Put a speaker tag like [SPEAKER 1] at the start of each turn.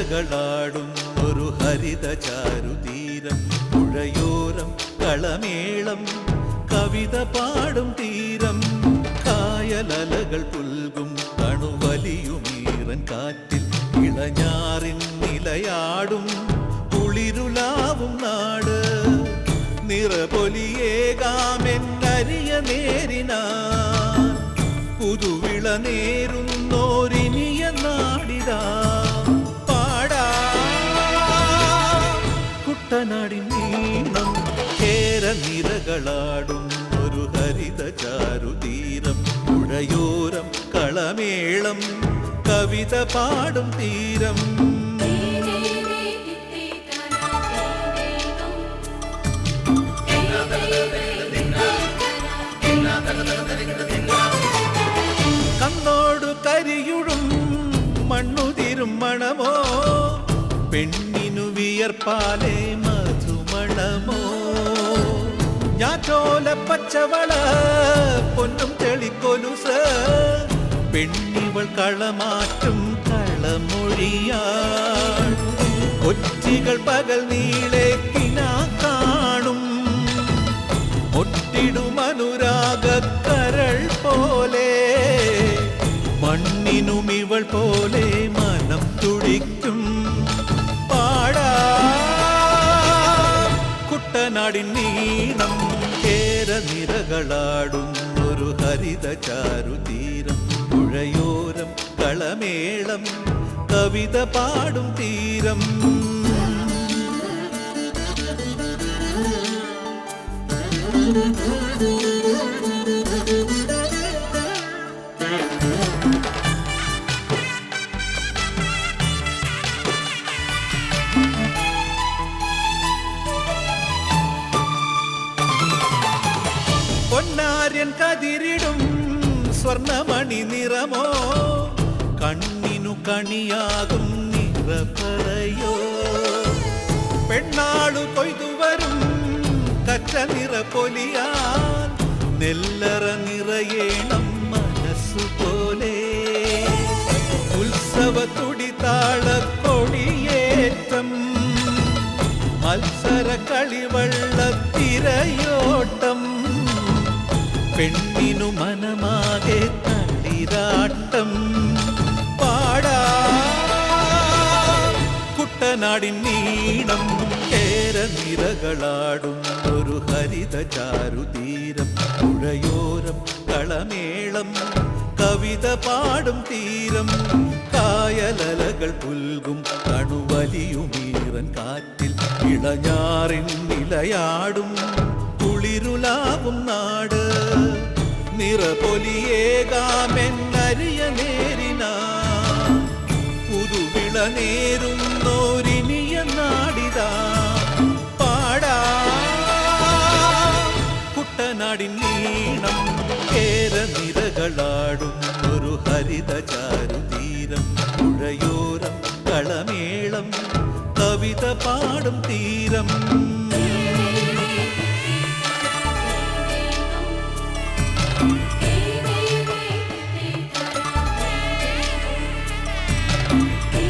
[SPEAKER 1] നിരകളാടുന്നൊരു ഹരിത ചാരുതീരം പുഴയോരം കളമേളം കവിത പാടും തീരം കായലലകൾ പുൽകും കണുവലിയുമീറൻ കാറ്റിൽ ഇളഞ്ഞാറിൻ നിലയാടും കുളിരുലാവും നാട് നിറപൊലിയേകാമെന്നരിയ നേരിനാ പുതുവിള നേരുന്നോരിനിയ നാടിതാ പാടാ കുട്ടനാടിൻ നീണം കേര നിരകളാടും ഒരു ഹരിത ചാരുതീരം പുഴയോരം കളമേളം കവിത പാടും തീരം കണ്ണോടു കരിയുഴും മണ്ണുതിരും മണമോ പെണ്ണിനു വിയർപ്പാലേ മധുമണമോ ഞാറ്റോല പച്ചവള പൊന്നും ചെളിക്കൊലുസ് പെണ്ണിവൾ കളമാറ്റും കളമൊഴിയാൾ ഒറ്റികൾ പകൽ നീളെ കിനാ കാണും ഒട്ടിടും അനുരാഗക്കരൾ പോലെ മണ്ണിനും ഇവൾ പോലെ മനം തുടിക്കും പാടാ കുട്ടനാടിൻ നീണം കേര നിരകളാടുന്നൊരു ഹരിത ചാരുതീരം പുഴയോരം കളമേളം കവിത പാടും തീരം പൊന്നാര്യൻ കതിരിടും സ്വർണമണി നിറമോ കണ്ണിനു കണിയാകും നിറപറയോ പെണ്ണാളു കൊയ്തുവരും കച്ച നിറപൊലിയാൽ നെല്ലറ നിറയേണം മനസ്സുപോലെ ഉത്സവ തുടിതാള കൊടിയേറ്റം മത്സര കളിവള്ളത്തിരയോട്ടം പെണ്ണിനു മനമാകെ തളിരാട്ടം പാടാ കുട്ടനാടിൻ നീണം കേര നിരകളാടും ഒരു ഹരിത ചാരുതീരം പുഴയോരം കളമേളം കവിത പാടും തീരം കായലലകൾ പുൽകും കണുവലിയുമീറൻ കാറ്റിൽ ഇളഞ്ഞാറിൻ നിലയാടും കുളിരുലാവും നാട് നിറപൊലിയേകാമെന്നരിയ നേരിനാ പുതുവിള നേരുന്നോരിനിയ നാടിതാ പാടാ കുട്ടനാടിൻ നീണം കേര നിരകളാടും ഒരു ഹരിത ചാരുതീരം പുഴയോരം കളമേളം കവിത പാടും തീരം
[SPEAKER 2] Hey